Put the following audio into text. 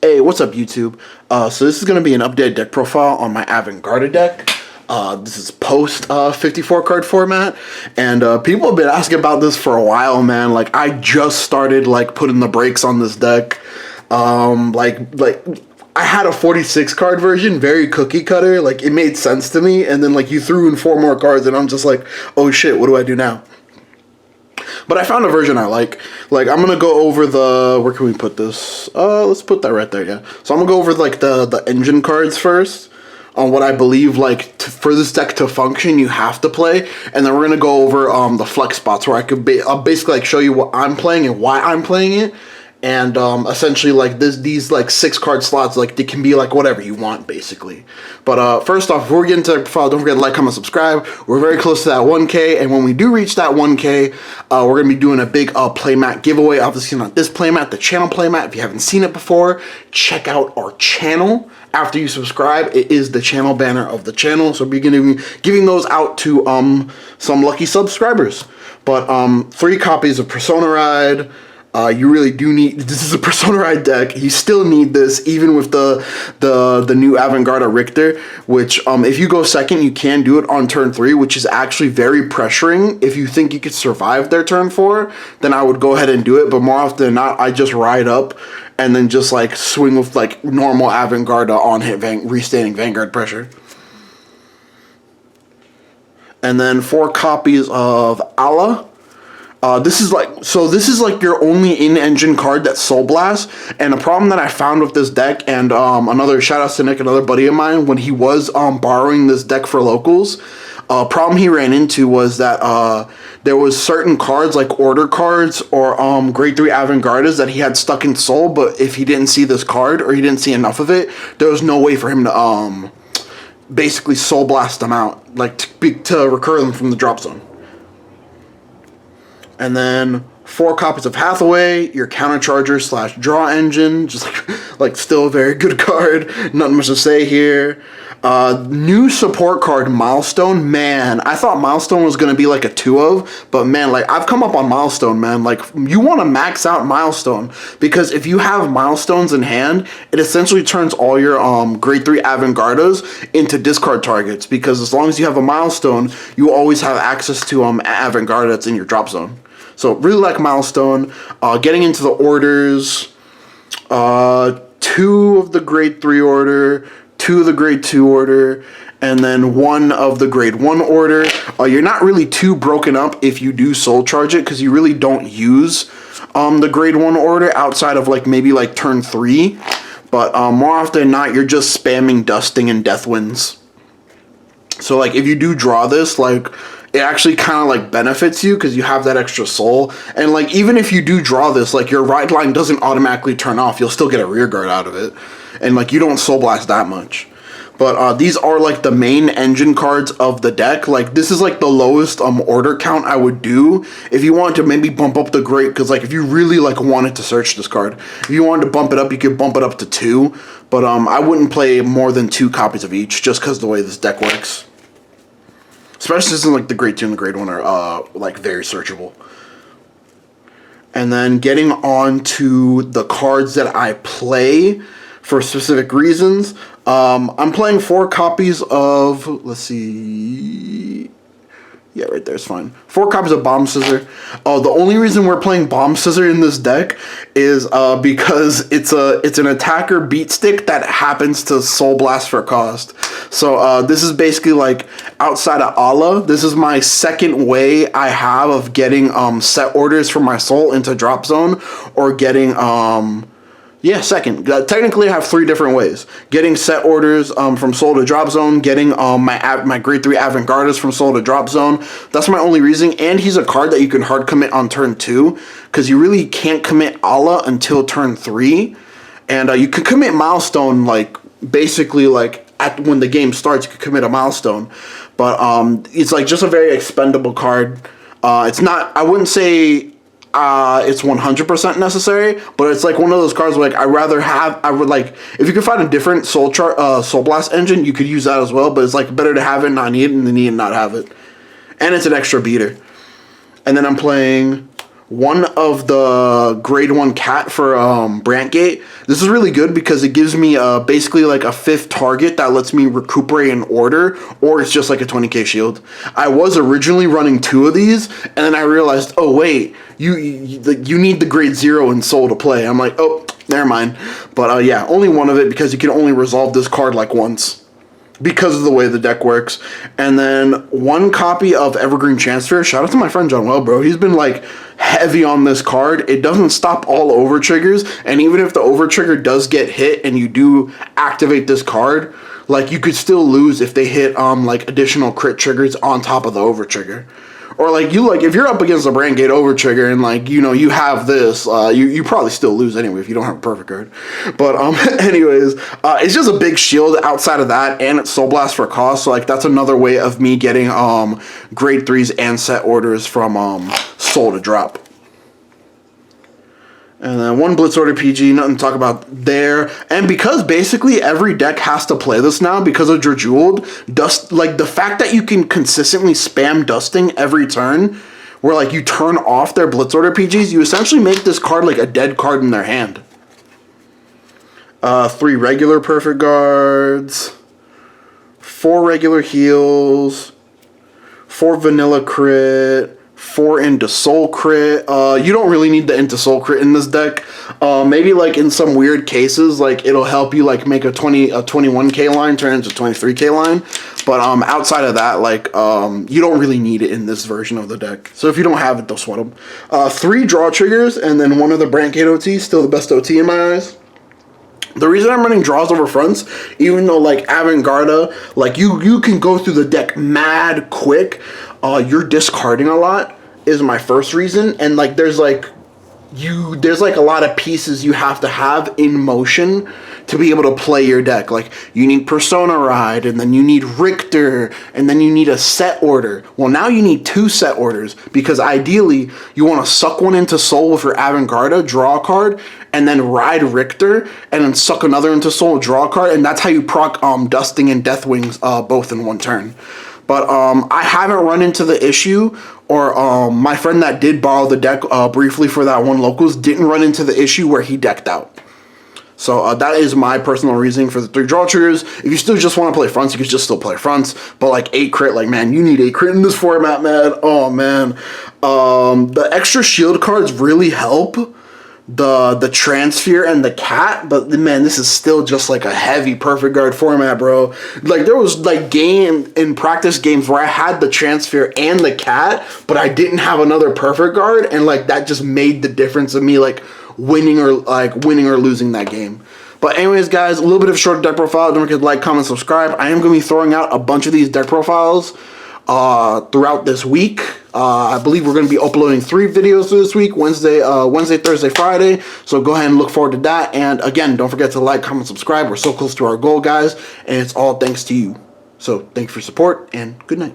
Hey, what's up, YouTube? So this is going to be an updated deck profile on my AVANTGARDA deck. This is post 54 card format, and people have been asking about this for a while, man. Like, I just started like putting the brakes on this deck. I had a 46 card version, very cookie cutter. Like, it made sense to me, and then like you threw in 4 more cards, and I'm just like, oh shit, what do I do now? But I found a version I like. Like, I'm gonna go over the, where can we put this? Let's put that right there, yeah. So I'm gonna go over like the engine cards first, on what I believe like for this deck to function you have to play, and then we're gonna go over the flex spots where I could I'll basically like show you what I'm playing and why I'm playing it. And essentially like these like 6 card slots, like they can be like whatever you want basically. But first off, before we get into the profile, don't forget to like, comment, subscribe. We're very close to that 1K, and when we do reach that 1K, we're gonna be doing a big playmat giveaway. Obviously not this playmat, the channel playmat. If you haven't seen it before, check out our channel. After you subscribe, it is the channel banner of the channel, so we're gonna be giving those out to some lucky subscribers. But 3 copies of Persona Ride. You really do need, this is a Persona Ride deck. You still need this even with the new AVANTGARDA Richter, which if you go second, you can do it on turn 3, which is actually very pressuring. If you think you could survive their turn 4, then I would go ahead and do it, but more often than not, I just ride up and then just like swing with like normal AVANTGARDA on hit restaining Vanguard pressure. And then 4 copies of Ala. This is like your only in-engine card that's Soul Blast, and a problem that I found with this deck, and another shout out to Nick, another buddy of mine, when he was borrowing this deck for locals, problem he ran into was that there was certain cards like order cards or grade 3 AVANTGARDAs that he had stuck in Soul, but if he didn't see this card or he didn't see enough of it, there was no way for him to basically Soul Blast them out, like to recur them from the drop zone. And then 4 copies of Hathaway, your countercharger / draw engine, just like still a very good card. Nothing much to say here. New support card, Milestone. Man, I thought Milestone was gonna be like a 2 of, but man, like I've come up on Milestone, man. Like, you want to max out Milestone, because if you have Milestones in hand, it essentially turns all your grade 3 AVANTGARDAs into discard targets, because as long as you have a Milestone, you always have access to AVANTGARDA that's in your drop zone. So really like Milestone. Getting into the orders, 2 of the grade 3 order, 2 of the grade 2 order, and then 1 of the grade 1 order. You're not really too broken up if you do soul charge it, because you really don't use the grade 1 order outside of like maybe like turn 3. But more often than not, you're just spamming dusting and death winds. So like if you do draw this, like it actually kind of like benefits you because you have that extra soul. And like even if you do draw this, like your ride line doesn't automatically turn off. You'll still get a rear guard out of it, and like you don't Soul Blast that much. But these are like the main engine cards of the deck. Like this is like the lowest order count I would do if you wanted to maybe bump up the grade, because like if you really like wanted to search this card, if you wanted to bump it up, you could bump it up to 2. But I wouldn't play more than 2 copies of each, just because the way this deck works. Especially since like the grade 2 and the grade 1 are like very searchable. And then getting on to the cards that I play for specific reasons. I'm playing 4 copies of, let's see, yeah, right there, it's fine. 4 copies of Bomb Scissor. The only reason we're playing Bomb Scissor in this deck is because it's an attacker beat stick that happens to Soul Blast for cost. So this is basically like outside of Ala, this is my second way I have of getting set orders for my soul into drop zone, or getting yeah, second. Technically, I have 3 different ways. Getting set orders from soul to drop zone, getting my grade 3 AVANTGARDAs from soul to drop zone. That's my only reason. And he's a card that you can hard commit on turn 2, because you really can't commit Ala until turn 3. And you can commit Milestone, like basically like when the game starts, you can commit a Milestone. But it's like just a very expendable card. It's not, I wouldn't say it's 100% necessary, but it's like one of those cards where like I would like, if you could find a different Soul Blast engine, you could use that as well, but it's like better to have it and not need it than need it and not have it. And it's an extra beater. And then I'm playing one of the grade 1 cat for Brantgate. This is really good because it gives me basically like a 5th target that lets me recuperate in order, or it's just like a 20k shield. I was originally running 2 of these, and then I realized, oh wait, you need the grade 0 in soul to play. I'm like, oh, never mind. But yeah, only one of it because you can only resolve this card like once, because of the way the deck works. And then 1 copy of Evergreen Transfer. Shout out to my friend John Well, bro. He's been like heavy on this card. It doesn't stop all over triggers, and even if the over trigger does get hit and you do activate this card, like you could still lose if they hit like additional crit triggers on top of the over trigger. Or like if you're up against a Brantgate over trigger and like, you know, you have this, you probably still lose anyway if you don't have a perfect card. But anyways, it's just a big shield outside of that, and it's Soul Blast for cost. So like that's another way of me getting grade 3s and set orders from Soul to drop. And then 1 Blitz Order PG, nothing to talk about there. And because basically every deck has to play this now because of Jeweled, Dust, like the fact that you can consistently spam dusting every turn, where like you turn off their Blitz Order PGs, you essentially make this card like a dead card in their hand. 3 regular Perfect Guards, 4 regular heals, 4 vanilla crit, 4 into soul crit. You don't really need the into soul crit in this deck. Maybe like in some weird cases, like it'll help you like make a 21k line turn into a 23k line. But outside of that, like you don't really need it in this version of the deck. So if you don't have it, don't sweat them. 3 draw triggers, and then 1 of the Brantgate OT, still the best OT in my eyes. The reason I'm running draws over fronts, even though like AVANTGARDA, like you can go through the deck mad quick, you're discarding a lot, is my first reason. And like there's like a lot of pieces you have to have in motion to be able to play your deck. Like you need Persona Ride, and then you need Richter, and then you need a set order. Well, now you need 2 set orders, because ideally you want to suck one into soul with your AVANTGARDA, draw a card, and then ride Richter, and then suck another into soul, draw a card, and that's how you proc Dusting and Deathwings both in one turn. But I haven't run into the issue, or my friend that did borrow the deck briefly for that 1 locals didn't run into the issue where he decked out. So that is my personal reasoning for the 3 draw triggers. If you still just want to play fronts, you can just still play fronts. But like 8 crit, like man, you need 8 crit in this format, man. Oh man. The extra shield cards really help the transfer and the cat, but man, this is still just like a heavy perfect guard format, bro. Like there was like practice games where I had the transfer and the cat, but I didn't have another perfect guard, and like that just made the difference of me like winning or losing that game. But anyways, guys, a little bit of a short deck profile. Don't forget to like, comment, subscribe. I am going to be throwing out a bunch of these deck profiles throughout this week. I believe we're going to be uploading 3 videos this week, Wednesday, Thursday, Friday. So go ahead and look forward to that. And again, don't forget to like, comment, subscribe. We're so close to our goal, guys, and it's all thanks to you. So thank you for your support, and good night.